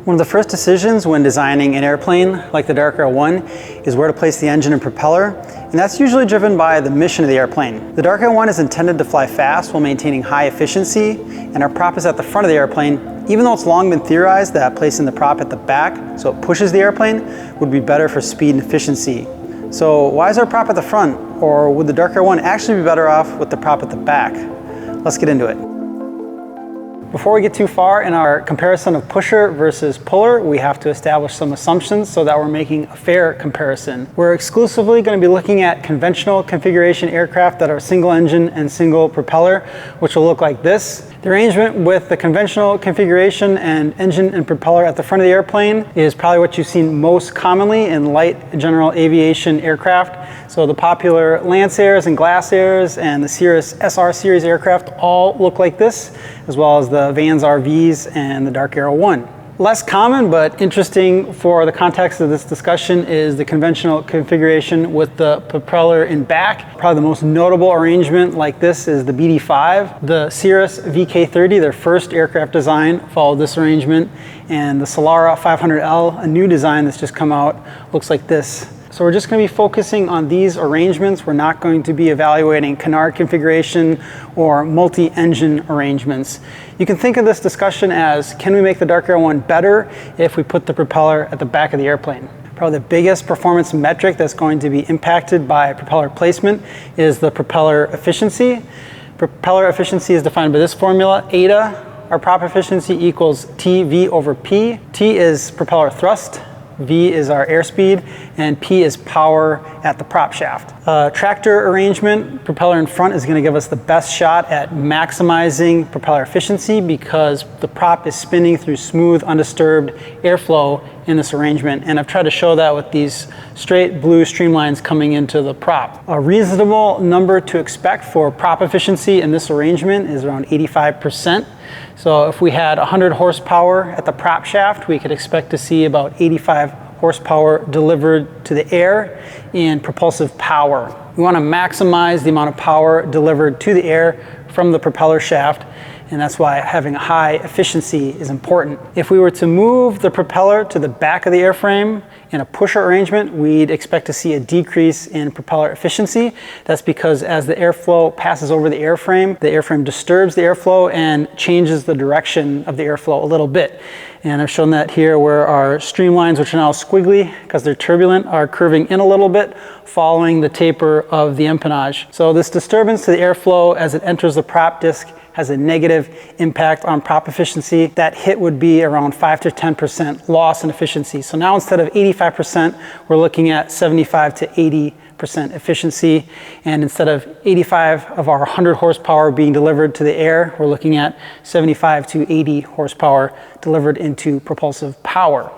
One of the first decisions when designing an airplane like the DarkAero 1 is where to place the engine and propeller, and that's usually driven by the mission of the airplane. The DarkAero 1 is intended to fly fast while maintaining high efficiency, and our prop is at the front of the airplane, even though it's long been theorized that placing the prop at the back so it pushes the airplane would be better for speed and efficiency. So why is our prop at the front, or would the DarkAero 1 actually be better off with the prop at the back? Let's get into it. Before we get too far in our comparison of pusher versus puller, we have to establish some assumptions so that we're making a fair comparison. We're exclusively going to be looking at conventional configuration aircraft that are single engine and single propeller, which will look like this. The arrangement with the conventional configuration and engine and propeller at the front of the airplane is probably what you've seen most commonly in light general aviation aircraft. So the popular Lancers and Glassairs and the Cirrus SR series aircraft all look like this, as well as the Vans RVs and the DarkAero 1. Less common but interesting for the context of this discussion is the conventional configuration with the propeller in back. Probably the most notable arrangement like this is the BD-5. The Cirrus VK-30, their first aircraft design, followed this arrangement, and the Solara 500L, a new design that's just come out, looks like this. So we're just going to be focusing on these arrangements. We're not going to be evaluating canard configuration or multi-engine arrangements. You can think of this discussion as, can we make the DarkAero 1 better if we put the propeller at the back of the airplane? Probably the biggest performance metric that's going to be impacted by propeller placement is the propeller efficiency. Propeller efficiency is defined by this formula, eta, our prop efficiency equals TV over P. T is propeller thrust, V is our airspeed, and P is power at the prop shaft. Tractor arrangement, propeller in front is going to give us the best shot at maximizing propeller efficiency because the prop is spinning through smooth, undisturbed airflow in this arrangement. And I've tried to show that with these straight blue streamlines coming into the prop. A reasonable number to expect for prop efficiency in this arrangement is around 85%. So if we had 100 horsepower at the prop shaft, we could expect to see about 85 horsepower delivered to the air in propulsive power. We want to maximize the amount of power delivered to the air from the propeller shaft, and that's why having a high efficiency is important. If we were to move the propeller to the back of the airframe in a pusher arrangement, we'd expect to see a decrease in propeller efficiency. That's because as the airflow passes over the airframe disturbs the airflow and changes the direction of the airflow a little bit. And I've shown that here where our streamlines, which are now squiggly because they're turbulent, are curving in a little bit following the taper of the empennage. So this disturbance to the airflow as it enters the prop disc has a negative impact on prop efficiency. That hit would be around 5 to 10% loss in efficiency. So now instead of 85%, we're looking at 75 to 80% efficiency. And instead of 85 of our 100 horsepower being delivered to the air, we're looking at 75 to 80 horsepower delivered into propulsive power.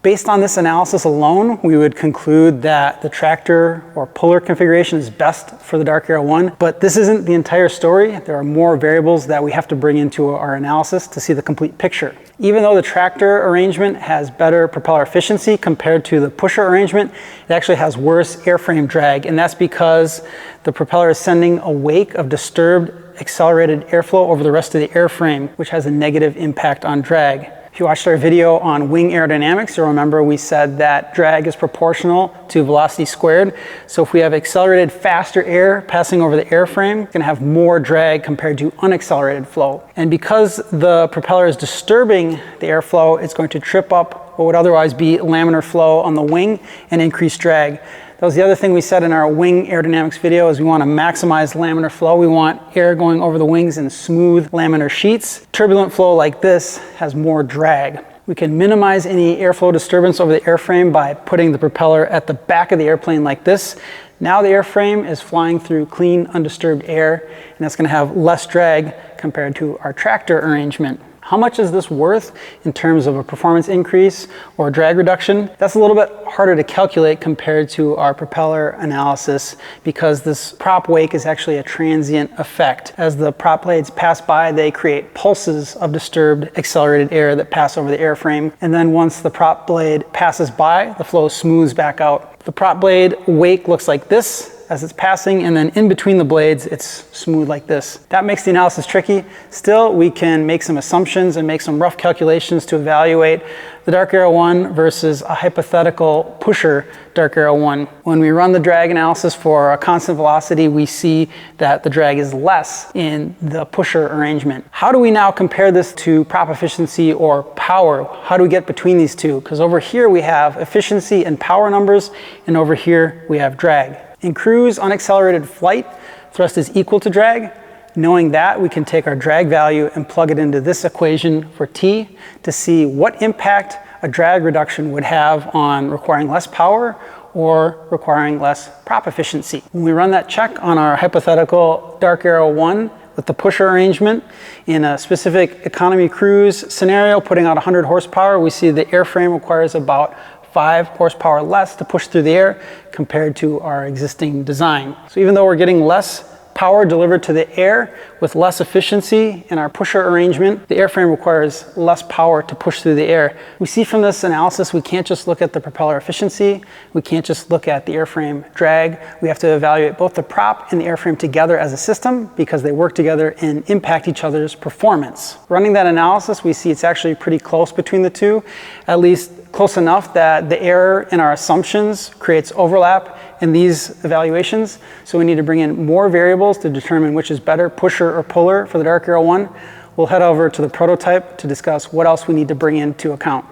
Based on this analysis alone, we would conclude that the tractor or puller configuration is best for the DarkAero 1, but this isn't the entire story. There are more variables that we have to bring into our analysis to see the complete picture. Even though the tractor arrangement has better propeller efficiency compared to the pusher arrangement, it actually has worse airframe drag, and that's because the propeller is sending a wake of disturbed accelerated airflow over the rest of the airframe, which has a negative impact on drag. If you watched our video on wing aerodynamics, you'll remember we said that drag is proportional to velocity squared. So if we have accelerated faster air passing over the airframe, it's going to have more drag compared to unaccelerated flow. And because the propeller is disturbing the airflow, it's going to trip up what would otherwise be laminar flow on the wing and increase drag. That was the other thing we said in our wing aerodynamics video, is we want to maximize laminar flow. We want air going over the wings in smooth laminar sheets. Turbulent flow like this has more drag. We can minimize any airflow disturbance over the airframe by putting the propeller at the back of the airplane like this. Now the airframe is flying through clean, undisturbed air, and that's going to have less drag compared to our tractor arrangement. How much is this worth in terms of a performance increase or drag reduction? That's a little bit harder to calculate compared to our propeller analysis because this prop wake is actually a transient effect. As the prop blades pass by, they create pulses of disturbed accelerated air that pass over the airframe. And then once the prop blade passes by, the flow smooths back out. The prop blade wake looks like this. as it's passing, and then in between the blades, it's smooth like this. That makes the analysis tricky. Still, we can make some assumptions and make some rough calculations to evaluate the DarkAero 1 versus a hypothetical pusher DarkAero 1. When we run the drag analysis for a constant velocity, we see that the drag is less in the pusher arrangement. How do we now compare this to prop efficiency or power? How do we get between these two? Because over here we have efficiency and power numbers, and over here we have drag. In cruise unaccelerated flight, thrust is equal to drag. Knowing that, we can take our drag value and plug it into this equation for T to see what impact a drag reduction would have on requiring less power or requiring less prop efficiency. When we run that check on our hypothetical DarkAero 1 with the pusher arrangement in a specific economy cruise scenario, putting out 100 horsepower, we see the airframe requires about 5 horsepower less to push through the air compared to our existing design. So even though we're getting less power delivered to the air with less efficiency in our pusher arrangement, the airframe requires less power to push through the air. We see from this analysis, we can't just look at the propeller efficiency, we can't just look at the airframe drag, we have to evaluate both the prop and the airframe together as a system because they work together and impact each other's performance. Running that analysis, we see it's actually pretty close between the two, at least close enough that the error in our assumptions creates overlap in these evaluations. So we need to bring in more variables to determine which is better, pusher or puller for the DarkAero 1. We'll head over to the prototype to discuss what else we need to bring into account.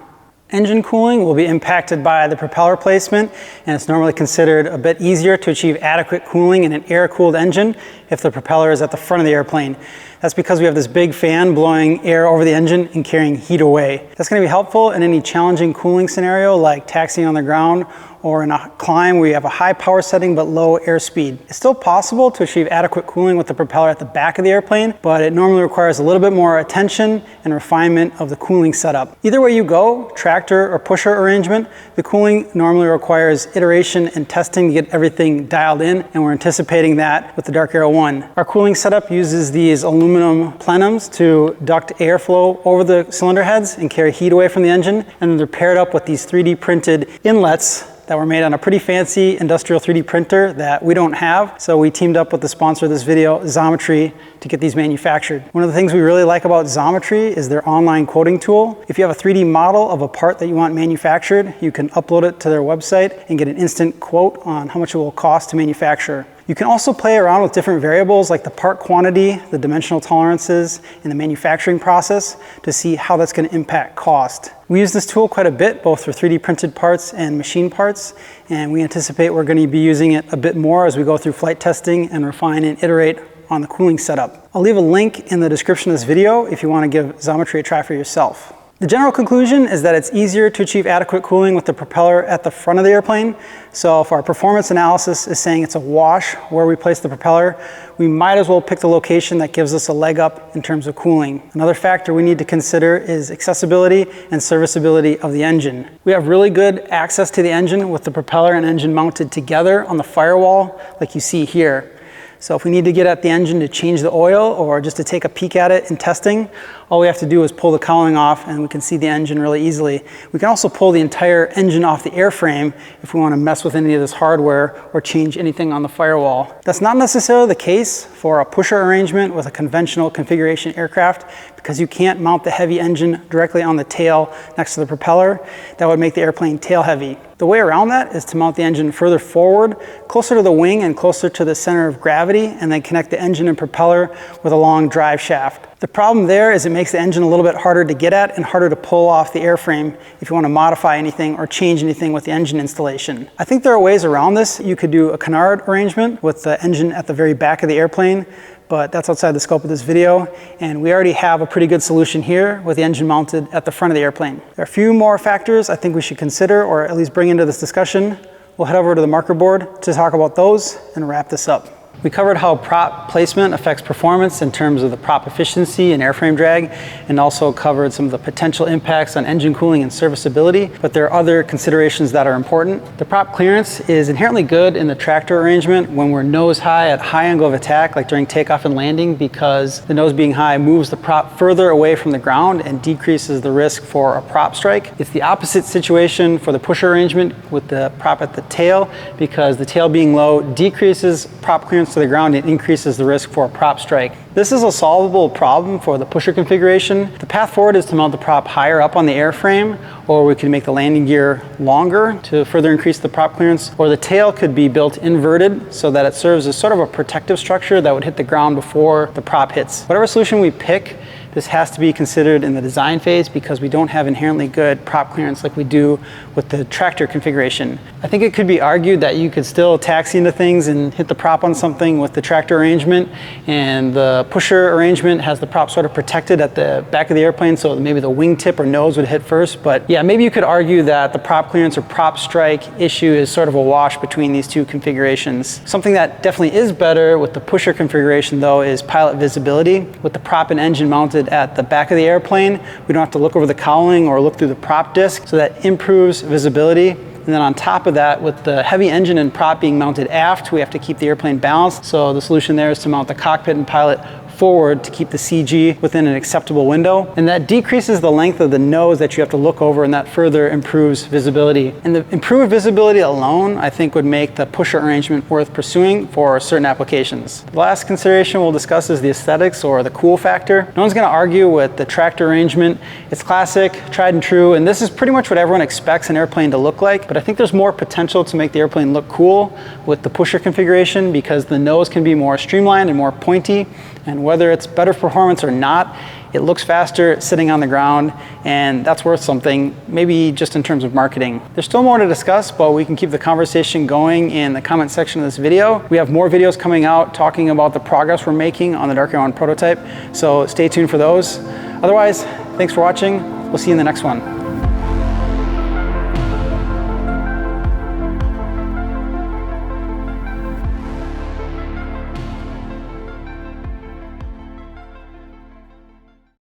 Engine cooling will be impacted by the propeller placement, and it's normally considered a bit easier to achieve adequate cooling in an air-cooled engine if the propeller is at the front of the airplane. That's because we have this big fan blowing air over the engine and carrying heat away. That's going to be helpful in any challenging cooling scenario like taxiing on the ground or in a climb where you have a high power setting but low airspeed. It's still possible to achieve adequate cooling with the propeller at the back of the airplane, but it normally requires a little bit more attention and refinement of the cooling setup. Either way you go, tractor or pusher arrangement, the cooling normally requires iteration and testing to get everything dialed in, and we're anticipating that with the DarkAero 1. Our cooling setup uses these aluminum plenums to duct airflow over the cylinder heads and carry heat away from the engine, and then they're paired up with these 3D printed inlets that were made on a pretty fancy industrial 3D printer that we don't have. So we teamed up with the sponsor of this video, Xometry, to get these manufactured. One of the things we really like about Xometry is their online quoting tool. If you have a 3D model of a part that you want manufactured, you can upload it to their website and get an instant quote on how much it will cost to manufacture. You can also play around with different variables like the part quantity, the dimensional tolerances, and the manufacturing process to see how that's going to impact cost. We use this tool quite a bit, both for 3D printed parts and machine parts, and we anticipate we're going to be using it a bit more as we go through flight testing and refine and iterate on the cooling setup. I'll leave a link in the description of this video if you want to give Xometry a try for yourself. The general conclusion is that it's easier to achieve adequate cooling with the propeller at the front of the airplane. So if our performance analysis is saying it's a wash where we place the propeller, we might as well pick the location that gives us a leg up in terms of cooling. Another factor we need to consider is accessibility and serviceability of the engine. We have really good access to the engine with the propeller and engine mounted together on the firewall like you see here. So if we need to get at the engine to change the oil or just to take a peek at it in testing, all we have to do is pull the cowling off and we can see the engine really easily. We can also pull the entire engine off the airframe if we want to mess with any of this hardware or change anything on the firewall. That's not necessarily the case for a pusher arrangement with a conventional configuration aircraft because you can't mount the heavy engine directly on the tail next to the propeller. That would make the airplane tail heavy. The way around that is to mount the engine further forward, closer to the wing and closer to the center of gravity, and then connect the engine and propeller with a long drive shaft. The problem there is it makes the engine a little bit harder to get at and harder to pull off the airframe if you want to modify anything or change anything with the engine installation. I think there are ways around this. You could do a canard arrangement with the engine at the very back of the airplane, but that's outside the scope of this video, and we already have a pretty good solution here with the engine mounted at the front of the airplane. There are a few more factors I think we should consider or at least bring into this discussion. We'll head over to the marker board to talk about those and wrap this up. We covered how prop placement affects performance in terms of the prop efficiency and airframe drag, and also covered some of the potential impacts on engine cooling and serviceability, but there are other considerations that are important. The prop clearance is inherently good in the tractor arrangement when we're nose high at high angle of attack, like during takeoff and landing, because the nose being high moves the prop further away from the ground and decreases the risk for a prop strike. It's the opposite situation for the pusher arrangement with the prop at the tail, because the tail being low decreases prop clearance to the ground and increases the risk for a prop strike. This is a solvable problem for the pusher configuration. The path forward is to mount the prop higher up on the airframe, or we can make the landing gear longer to further increase the prop clearance, or the tail could be built inverted so that it serves as sort of a protective structure that would hit the ground before the prop hits. Whatever solution we pick, this has to be considered in the design phase because we don't have inherently good prop clearance like we do with the tractor configuration. I think it could be argued that you could still taxi into things and hit the prop on something with the tractor arrangement, and the pusher arrangement has the prop sort of protected at the back of the airplane, so maybe the wingtip or nose would hit first. But yeah, maybe you could argue that the prop clearance or prop strike issue is sort of a wash between these two configurations. Something that definitely is better with the pusher configuration though is pilot visibility. With the prop and engine mounted at the back of the airplane, we don't have to look over the cowling or look through the prop disc, so that improves visibility. And then on top of that, with the heavy engine and prop being mounted aft, we have to keep the airplane balanced. So the solution there is to mount the cockpit and pilot forward to keep the CG within an acceptable window. And that decreases the length of the nose that you have to look over, and that further improves visibility. And the improved visibility alone, I think, would make the pusher arrangement worth pursuing for certain applications. The last consideration we'll discuss is the aesthetics or the cool factor. No one's gonna argue with the tractor arrangement. It's classic, tried and true, and this is pretty much what everyone expects an airplane to look like, but I think there's more potential to make the airplane look cool with the pusher configuration because the nose can be more streamlined and more pointy. And whether it's better performance or not, it looks faster sitting on the ground, and that's worth something, maybe just in terms of marketing. There's still more to discuss, but we can keep the conversation going in the comment section of this video. We have more videos coming out talking about the progress we're making on the DarkAero 1 prototype, so stay tuned for those. Otherwise, thanks for watching. We'll see you in the next one.